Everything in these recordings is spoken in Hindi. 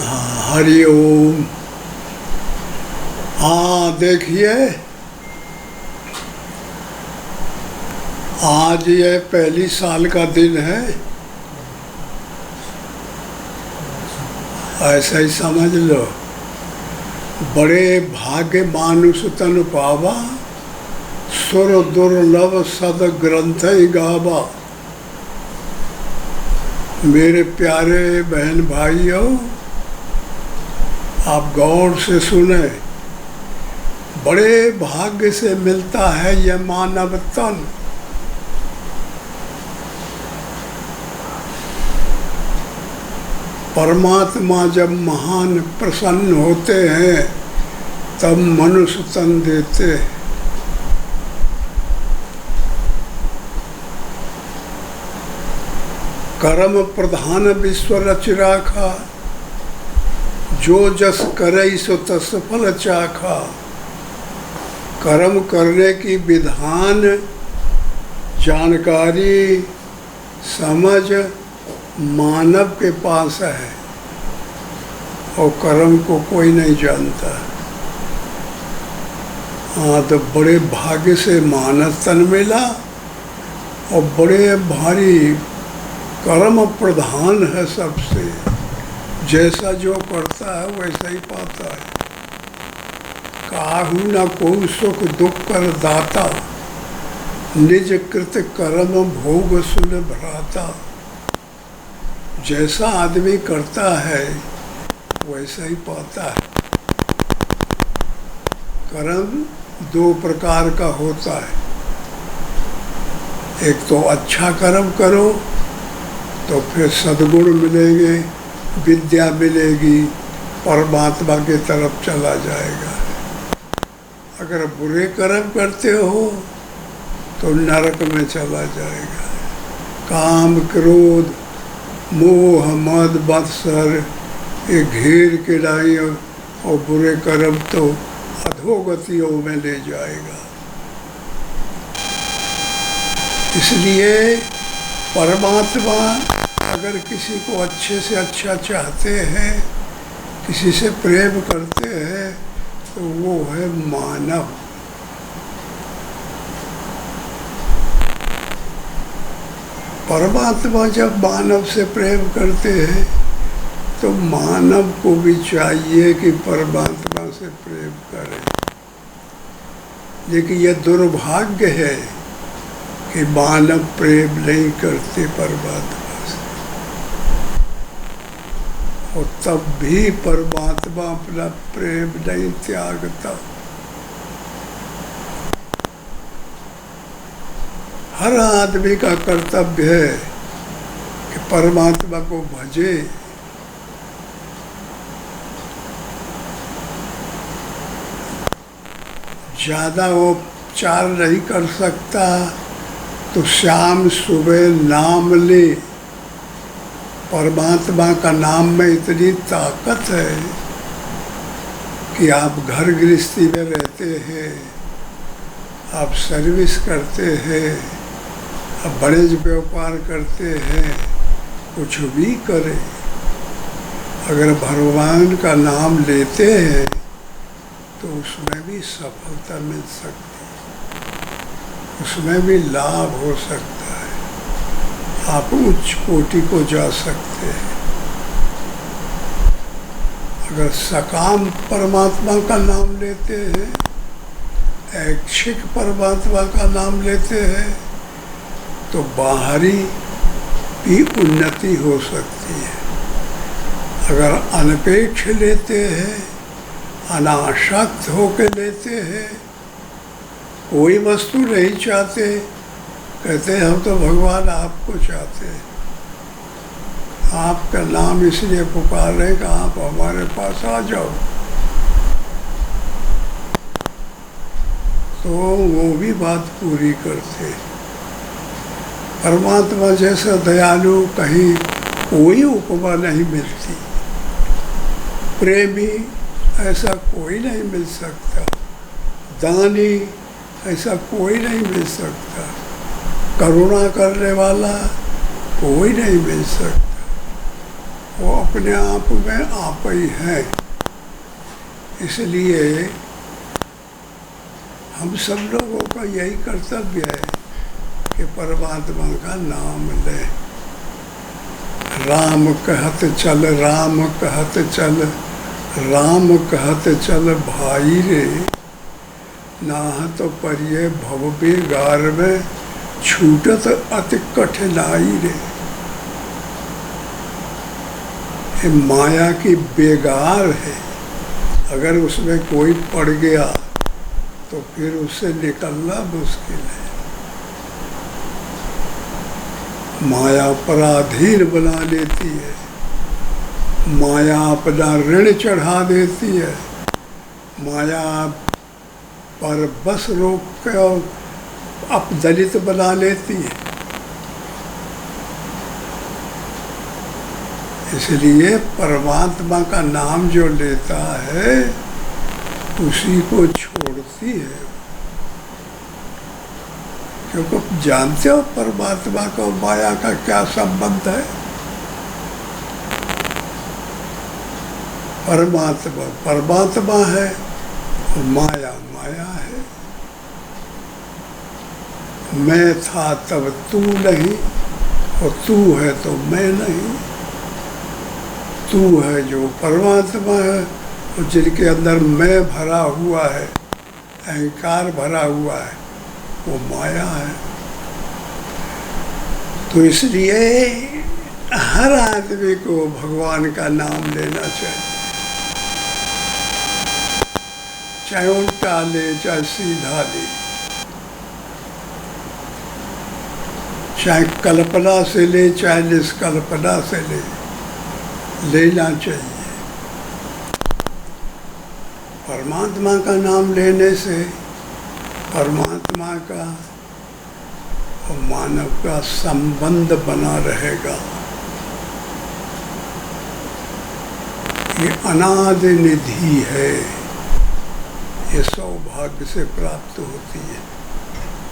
हरि ओम। हाँ देखिए, आज ये पहली साल का दिन है, ऐसा ही समझ लो। बड़े भाग्य मानुष तन पावा, सुर दुर्लभ सद ग्रंथ गावा। मेरे प्यारे बहन भाइयों, आप गौर से सुने। बड़े भाग्य से मिलता है यह मानव तन। परमात्मा जब महान प्रसन्न होते हैं तब मनुष्य तन देते हैं। कर्म प्रधान विश्व रच राखा, जो जस करे सो तस फल चाखा। कर्म करने की विधान, जानकारी, समझ मानव के पास है और कर्म को कोई नहीं जानता। हाँ, तो बड़े भाग्य से मानव तन मिला और बड़े भारी कर्म प्रधान है सबसे। जैसा जो करता है वैसा ही पाता है। काहू न कोई सुख दुख कर दाता, निज कृत कर्म भोग सुलभ भ्राता। जैसा आदमी करता है वैसा ही पाता है। कर्म दो प्रकार का होता है। एक तो अच्छा कर्म करो तो फिर सद्गुण मिलेंगे, विद्या मिलेगी, परमात्मा की तरफ चला जाएगा। अगर बुरे कर्म करते हो तो नरक में चला जाएगा। काम, क्रोध, मोह, मद, मत्सर ये घेर के लाई और बुरे कर्म तो अधोगतियों में ले जाएगा। इसलिए परमात्मा अगर किसी को अच्छे से अच्छा चाहते हैं, किसी से प्रेम करते हैं, तो वो है मानव। परमात्मा जब मानव से प्रेम करते हैं तो मानव को भी चाहिए कि परमात्मा से प्रेम करे। लेकिन यह दुर्भाग्य है कि मानव प्रेम नहीं करते परमात्मा से, और तब भी परमात्मा अपना प्रेम नहीं त्यागता। हर आदमी का कर्तव्य है कि परमात्मा को भजे। ज़्यादा उपचार नहीं कर सकता तो शाम सुबह नाम ले। परमात्मा का नाम में इतनी ताकत है कि आप घर गृहस्थी में रहते हैं, आप सर्विस करते हैं, आप बड़े व्यापार करते हैं, कुछ भी करें, अगर भगवान का नाम लेते हैं तो उसमें भी सफलता मिल सकती है, उसमें भी लाभ हो सकता है। आप उच्च कोटि को जा सकते हैं। अगर सकाम परमात्मा का नाम लेते हैं, ऐच्छिक परमात्मा का नाम लेते हैं, तो बाहरी भी उन्नति हो सकती है। अगर अनपेक्ष लेते हैं, अनासक्त होकर लेते हैं, कोई वस्तु नहीं चाहते, कहते हम तो भगवान आपको चाहते हैं, आपका नाम इसलिए पुकार रहे कि आप हमारे पास आ जाओ, तो वो भी बात पूरी करते। परमात्मा जैसा दयालु कहीं कोई उपमा नहीं मिलती। प्रेमी ऐसा कोई नहीं मिल सकता, दानी ऐसा कोई नहीं मिल सकता, करुणा करने वाला कोई नहीं मिल सकता। वो अपने आप में आप ही है। इसलिए हम सब लोगों का यही कर्तव्य है कि परमात्मा का नाम लें। राम कहत चल, राम कहत चल, राम कहत चल भाई रे, नाहत परिये भव बेगार में छूटत अति कठिनाई रे। ये माया की बेगार है, अगर उसमें कोई पड़ गया तो फिर उससे निकलना मुश्किल है। माया पराधीन बना लेती है, माया अपना ऋण चढ़ा देती है, माया पर बस रोक कर अपदलित बना लेती है। इसलिए परमात्मा का नाम जो लेता है उसी को छोड़ती है। क्योंकि जानते हो परमात्मा का माया का क्या संबंध है। परमात्मा परमात्मा है और माया माया है। मैं था तब तू नहीं और तू है तो मैं नहीं। तू है जो परमात्मा है और जिनके अंदर मैं भरा हुआ है, अहंकार भरा हुआ है, वो माया है। तो इसलिए हर आदमी को भगवान का नाम लेना चाहिए, चाहे उल्टा ले चाहे सीधा ले, चाहे कल्पना से ले चाहे निष्कल्पना से ले, लेना चाहिए। परमात्मा का नाम लेने से परमात्मा का और मानव का संबंध बना रहेगा। ये अनादि निधि है, ये सौभाग्य से प्राप्त होती है।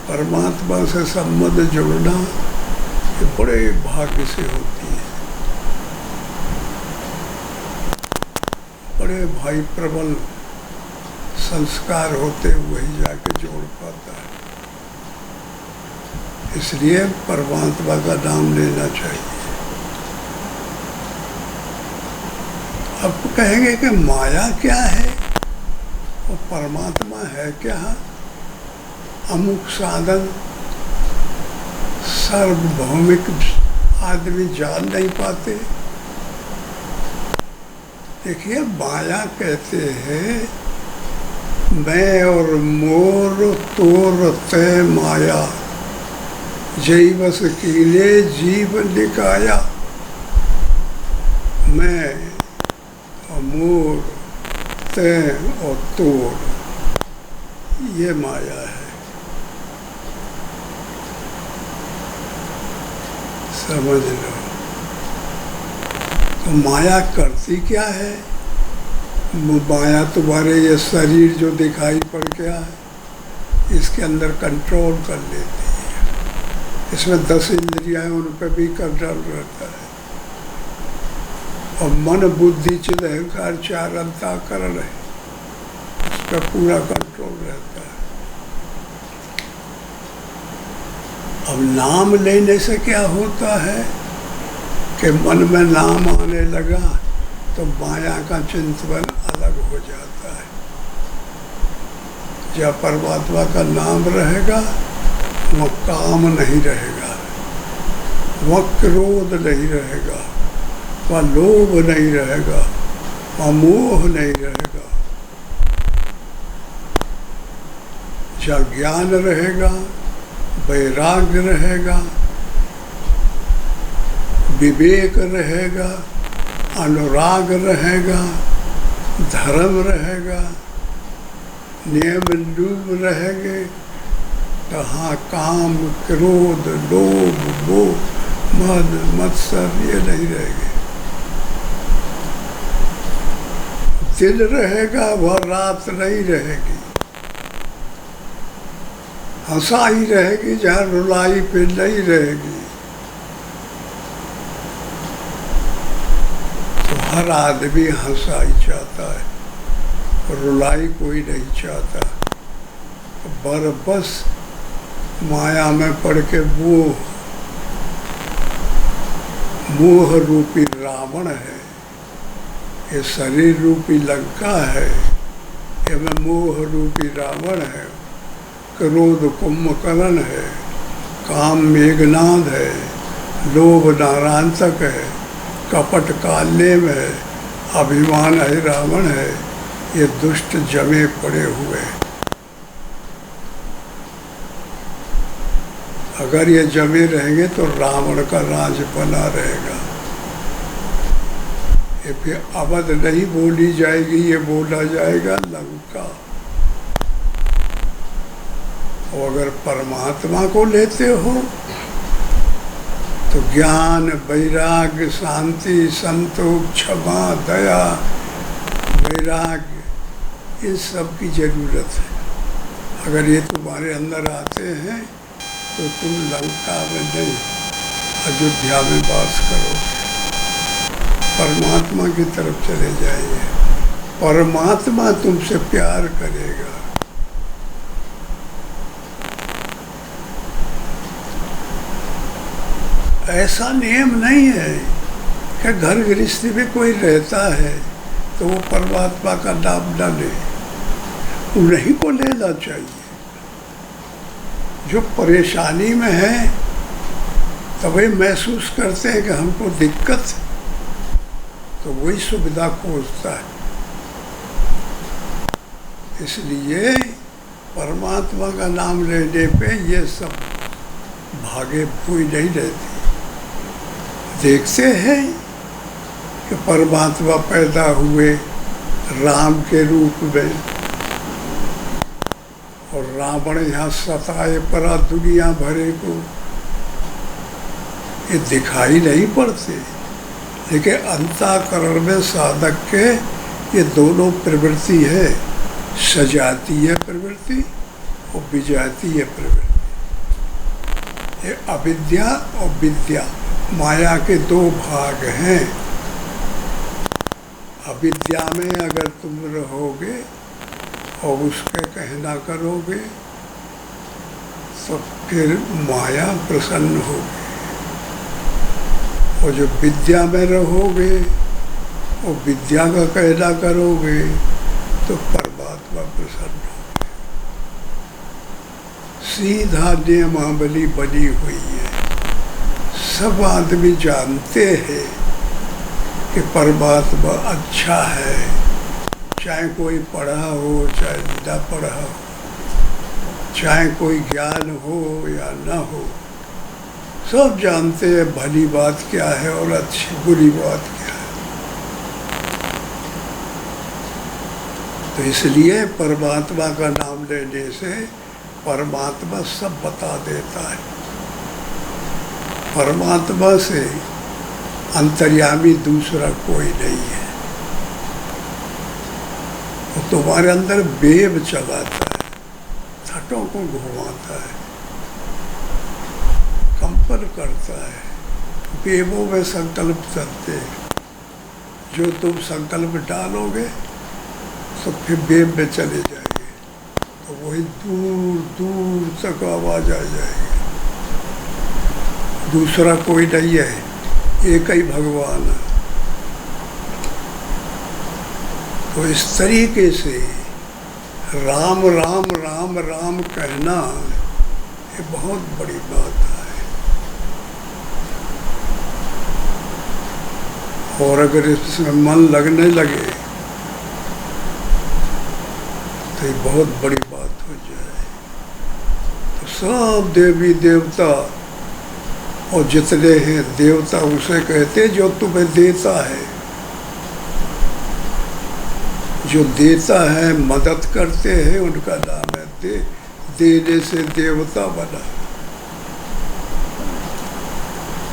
परमात्मा से संबंध जोड़ना ये बड़े भाग्य से होती है। बड़े भाई प्रबल संस्कार होते हुए ही जाके जोड़ पाता है। इसलिए परमात्मा का नाम लेना चाहिए। अब कहेंगे कि माया क्या है और परमात्मा है क्या? अमुक साधन सार्वभौमिक आदमी जान नहीं पाते। देखिए माया कहते हैं मैं और मोर तोर तय माया, जय बस कीले जीव निकाया। मैं और मोर तय और तोर, ये माया है। समझ लो। तो माया करती क्या है? माया तुम्हारे ये शरीर जो दिखाई पड़ गया है, इसके अंदर कंट्रोल कर लेती है। इसमें 10 इंद्रियां हैं, उन पर भी कंट्रोल रहता है। और मन बुद्धि चित्त अहंकार 4 अंतःकरण है, उस पर पूरा कंट्रोल रहता है। अब नाम लेने से क्या होता है कि मन में नाम आने लगा तो माया का चिंतन अलग हो जाता है। जब परमात्मा का नाम रहेगा वह काम नहीं रहेगा, वह क्रोध नहीं रहेगा, वह लोभ नहीं रहेगा, वह मोह नहीं रहेगा। जब ज्ञान रहेगा, वैराग्य रहेगा, विवेक रहेगा, अनुराग रहेगा, धर्म रहेगा, नियम लूप रहेंगे, तो हाँ काम क्रोध लोभ मोह मद मत्सर ये नहीं रहेंगे। दिन रहेगा वह रात नहीं रहेगी, हंसाई रहेगी जहाँ रुलाई पे नहीं रहेगी। हर आदमी हंसाई चाहता है, रुलाई कोई नहीं चाहता। बस माया में पड़ के मोह रूपी रावण है, ये शरीर रूपी लंका है, ये में मोह रूपी रावण है, क्रोध कुंभकर्ण है, काम मेघनाद है, लोभ नारांतक है, कपट कालेम है, अभिमान है रावण है, ये दुष्ट जमे पड़े हुए हैं। अगर ये जमे रहेंगे तो रावण का राज बना रहेगा। ये फिर अवध नहीं बोली जाएगी, ये बोला जाएगा लंका। और अगर परमात्मा को लेते हो तो ज्ञान, वैराग्य, शांति, संतोष, क्षमा, दया, वैराग्य, इन सब की जरूरत है। अगर ये तुम्हारे अंदर आते हैं तो तुम लंका में नहीं, अयोध्या में वास करोगे, परमात्मा की तरफ चले जाएंगे, परमात्मा तुमसे प्यार करेगा। ऐसा नियम नहीं है कि घर गृहस्थी में कोई रहता है तो वो परमात्मा का नाम न ले, उन्हीं को लेना चाहिए। जो परेशानी में है तभी महसूस करते हैं कि हमको दिक्कत, तो वही सुविधा खोजता है। इसलिए परमात्मा का नाम लेने पे ये सब भागे भूई नहीं रहती। देखते हैं कि परमात्मा पैदा हुए राम के रूप में, और रावण यहाँ सताए पड़ा दुनिया भरे को, ये दिखाई नहीं पड़ते। लेकिन अंतःकरण में साधक के ये दोनों प्रवृत्ति है, सजातीय प्रवृत्ति और विजातीय प्रवृत्ति। ये अविद्या और विद्या, माया के दो भाग हैं। अविद्या में अगर तुम रहोगे और उसके कहना करोगे तो फिर माया प्रसन्न होगी, और जो विद्या में रहोगे और विद्या का कहना करोगे तो परमात्मा प्रसन्न होगी। सीधा नियमावली बनी हुई है। सब आदमी जानते हैं कि परमात्मा अच्छा है, चाहे कोई पढ़ा हो चाहे ना पढ़ा हो, चाहे कोई ज्ञान हो या ना हो, सब जानते हैं भली बात क्या है और अच्छी बुरी बात क्या है। तो इसलिए परमात्मा का नाम लेने से परमात्मा सब बता देता है। परमात्मा से अंतर्यामी दूसरा कोई नहीं है। वो तुम्हारे अंदर वेव चलाता है, छठों को घुमाता है, कंपन करता है, वेवों में संकल्प चलते हैं। जो तुम संकल्प डालोगे तो फिर वेव में चले जाएंगे, तो वही दूर दूर तक आवाज आ जाएगी। दूसरा कोई नहीं है, एक ही भगवान है। तो इस तरीके से राम राम राम राम कहना ये बहुत बड़ी बात है। और अगर इसमें मन लगने लगे तो ये बहुत बड़ी बात हो जाए। तो सब देवी देवता और जितने हैं देवता उसे कहते जो तुम्हें देता है, जो देता है, मदद करते हैं, उनका नाम है देने से देवता बना।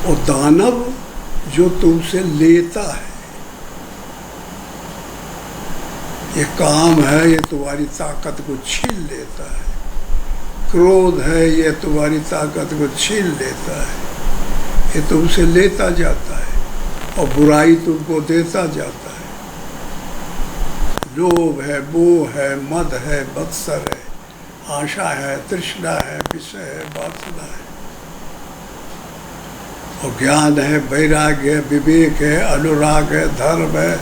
और दानव जो तुमसे लेता है, ये काम है, ये तुम्हारी ताकत को छीन लेता है। क्रोध है, ये तुम्हारी ताकत को छीन लेता है, ये तुमसे लेता जाता है। और बुराई तुमको देता जाता है। लोभ है, मोह है, मद है, मत्सर है, आशा है, तृष्णा है, विषय है, वासना है। और ज्ञान है, वैराग्य है, विवेक है, अनुराग है, धर्म है,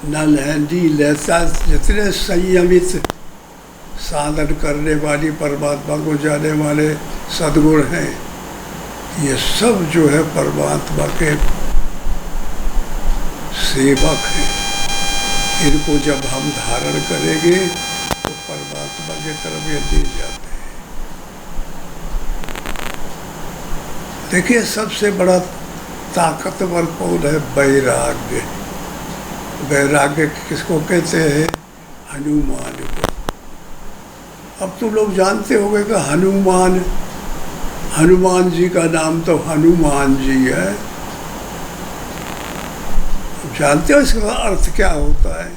नल है, नील है, जितने संयमित साधन करने वाली परमात्मा को जाने वाले सद्गुण हैं, ये सब जो है परमात्मा के सेवक हैं। इनको जब हम धारण करेंगे तो परमात्मा की तरफ ये ले जाते हैं। देखिए सबसे बड़ा ताकतवर कौन है? वैराग्य। वैराग्य किसको कहते हैं? हनुमान को। अब तो लोग जानते होंगे कि हनुमान जी का नाम तो हनुमान जी है। जानते हो इसका अर्थ क्या होता है?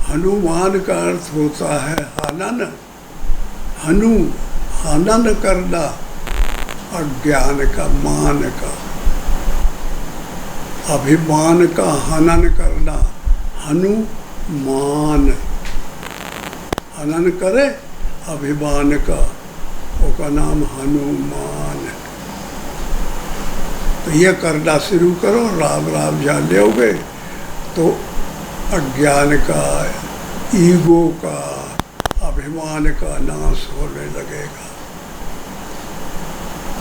हनुमान का अर्थ होता है हनन। हनन करना, अज्ञान का, मान का, अभिमान का हनन करना। हनुमान हनन करे अभिमान का, उसका नाम हनुमान। तो ये करना शुरू करो, राम राम जान लोगे तो अज्ञान का, ईगो का, अभिमान का नाश होने लगेगा।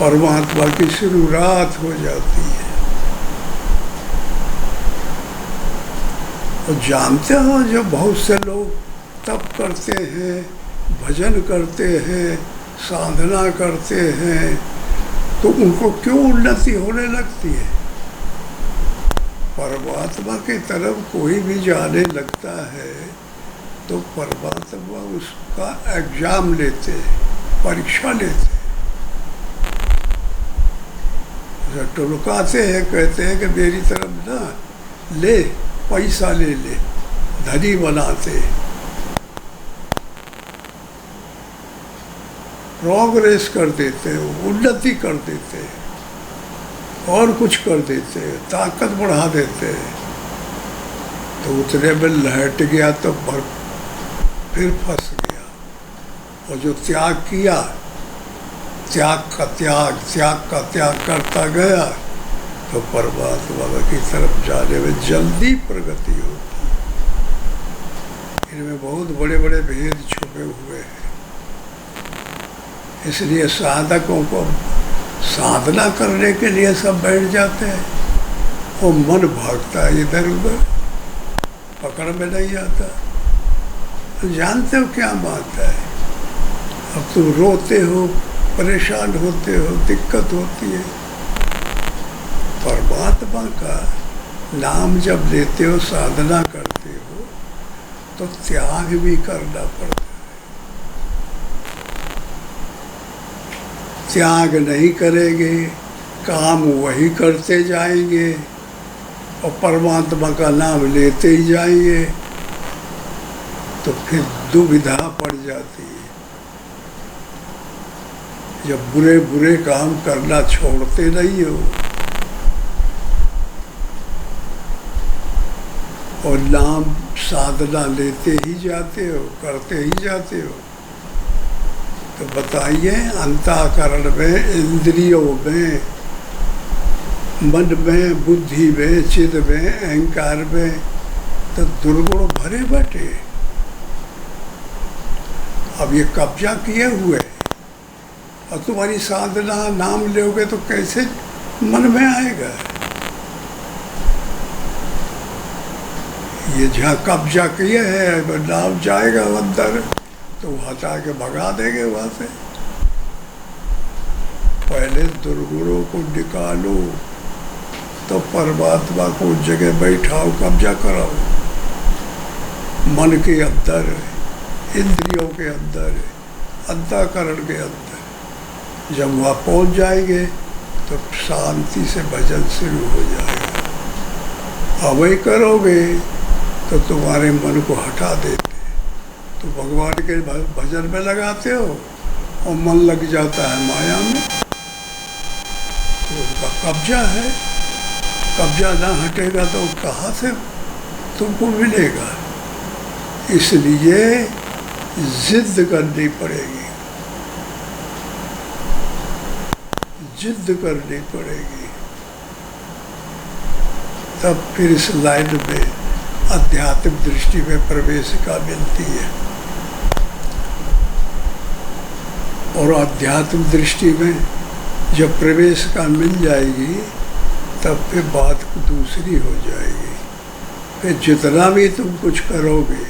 परमात्मा की शुरुआत हो जाती है। और जानते हो जो बहुत से लोग तप करते हैं, भजन करते हैं, साधना करते हैं, तो उनको क्यों उन्नति होने लगती है? परमात्मा की तरफ कोई भी जाने लगता है तो परमात्मा उसका एग्जाम लेते हैं, परीक्षा लेते हैं। टुलकाते हैं, कहते हैं कि मेरी तरफ ना ले, पैसा ले ले, धनी बनाते, प्रोग्रेस कर देते हैं, उन्नति कर देते हैं, और कुछ कर देते हैं, ताकत बढ़ा देते हैं। तो उतने में लहट गया तो फिर फंस गया। और जो त्याग किया, त्याग का त्याग करता गया तो परमात्मा की तरफ जाने में जल्दी प्रगति होती है। इनमें बहुत बड़े बड़े भेद छुपे हुए हैं। इसलिए साधकों को साधना करने के लिए सब बैठ जाते हैं, वो मन भागता है इधर उधर, पकड़ में नहीं आता। तो जानते हो क्या बात है? अब तुम रोते हो, परेशान होते हो, दिक्कत होती है। परमात्मा का नाम जब लेते हो, साधना करते हो, तो त्याग भी करना पड़ता है। त्याग नहीं करेंगे, काम वही करते जाएंगे और परमात्मा का नाम लेते ही जाएंगे, तो फिर दुविधा पड़ जाती है। जब बुरे बुरे काम करना छोड़ते नहीं हो और नाम साधना लेते ही जाते हो, करते ही जाते हो, तो बताइए अंतःकरण में, इंद्रियों में, मन में, बुद्धि में, चित्त में, अहंकार में तो दुर्गुण भरे बैठे। अब ये कब्जा किए हुए और तुम्हारी साधना नाम लोगे तो कैसे मन में आएगा? ये जहाँ कब्जा किए है, नाम जाएगा अंदर तो हटा के भगा देंगे वहाँ से। पहले दुर्गुणों को निकालो तो परमात्मा को उस जगह बैठाओ, कब्जा कराओ। मन के अंदर, इंद्रियों के अंदर, अंतःकरण के अंदर। जब वहाँ पहुँच जाएंगे तो शांति से भजन शुरू हो जाएगा। अवै करोगे तो तुम्हारे मन को हटा देते, तो भगवान के भजन में लगाते हो और मन लग जाता है माया में, तो उनका कब्जा है। कब्जा ना हटेगा तो कहाँ से तुमको मिलेगा। इसलिए जिद करनी पड़ेगी, जिद करनी पड़ेगी, तब फिर इस लाइन में आध्यात्मिक दृष्टि में प्रवेशिका मिलती है। और आध्यात्मिक दृष्टि में जब प्रवेशिका मिल जाएगी तब फिर बात दूसरी हो जाएगी। फिर जितना भी तुम कुछ करोगे,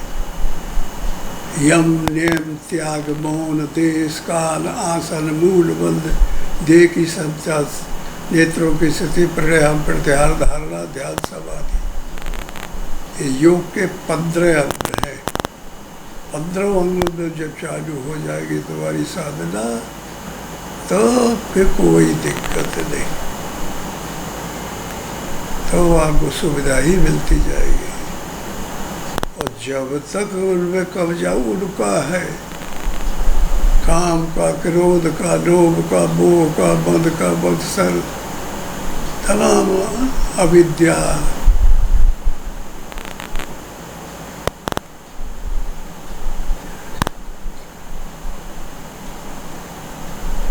यम नियम त्याग मौन देश काल आसन मूल बंद देह की संख्या नेत्रों की स्थिति प्रलय प्रत्याहार धारणा ध्यान समाधि, ये योग के 15 अंग है। 15 अंगों में जब चालू हो जाएगी तुम्हारी साधना तो फिर कोई दिक्कत नहीं, तो आपको सुविधा ही मिलती जाएगी। और जब तक उनमें कब्जा उनका है, काम का, क्रोध का, लोभ का, मोह का, मद का, मत्सर, तमाम अविद्या,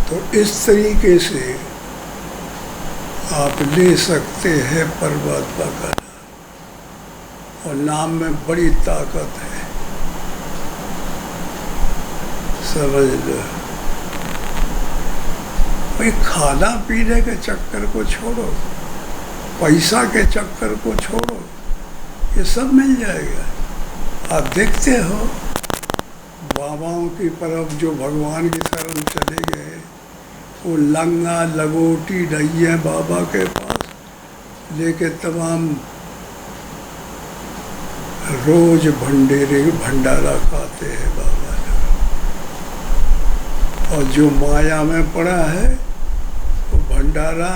तो इस तरीके से आप ले सकते हैं परमात्मा का नाम। और नाम में बड़ी ताकत है, समझ लो। भाई खाना पीने के चक्कर को छोड़ो, पैसा के चक्कर को छोड़ो, ये सब मिल जाएगा। आप देखते हो बाबाओं की तरफ जो भगवान की शरण चले गए, वो लंगा लगोटी डैया बाबा के पास लेके तमाम रोज भंडारा खाते हैं बाबा लोग। और जो माया में पड़ा है वो भंडारा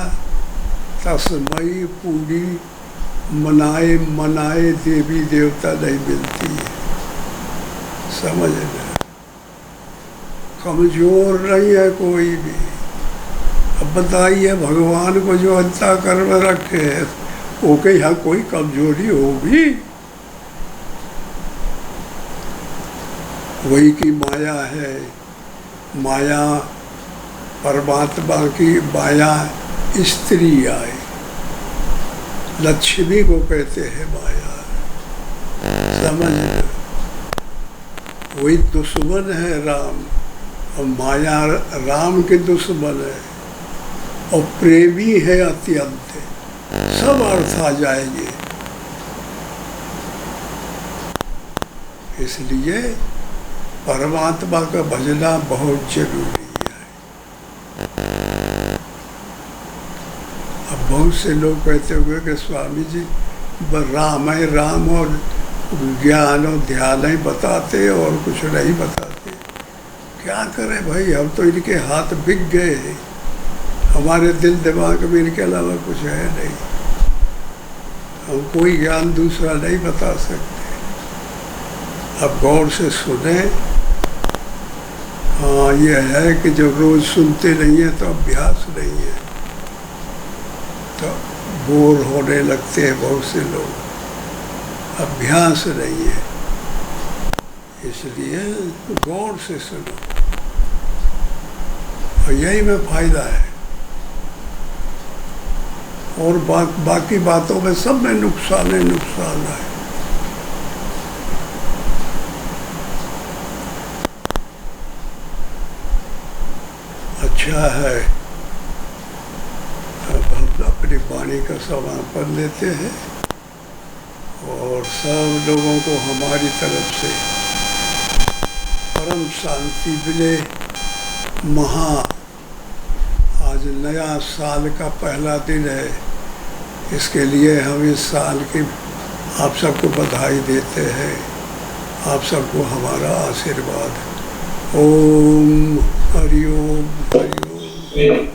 तस्मई पूरी मनाए मनाए देवी देवता नहीं मिलती है, समझ लें। कमजोर नहीं है कोई भी। अब बताइए भगवान को जो अंतःकरण में रखे है, ओके यहाँ कोई कमजोरी होगी? वही की माया है। माया परमात्मा की माया स्त्री आए, लक्ष्मी को कहते हैं माया, समझ लो। वही दुश्मन है राम, और माया राम के दुश्मन है, और प्रेमी है अत्यंत। सब अर्थ आ जाएंगे। इसलिए परमात्मा का भजना बहुत जरूरी है। अब बहुत से लोग कहते हुए कि स्वामी जी राम है, राम और ज्ञान और ध्यान ही बताते और कुछ नहीं बताते। क्या करें भाई, हम तो इनके हाथ बिक गए हैं। हमारे दिल दिमाग में इनके अलावा कुछ है नहीं। हम कोई ज्ञान दूसरा नहीं बता सकते। अब गौर से सुने। हाँ, ये है कि जब रोज सुनते नहीं है तो अभ्यास नहीं है, तो बोर होने लगते हैं बहुत से लोग। अभ्यास नहीं है, इसलिए गौर से सुनो, और यही में फायदा है। और बाकी बातों में सब में नुकसान है, नुकसान है। अच्छा है, अब हम अपनी वाणी का समापन लेते हैं, और सब लोगों को हमारी तरफ से परम शांति मिले। आज नया साल का पहला दिन है, इसके लिए हम इस साल की आप सबको बधाई देते हैं। आप सबको हमारा आशीर्वाद। ओम हरि ओम हरि ओम।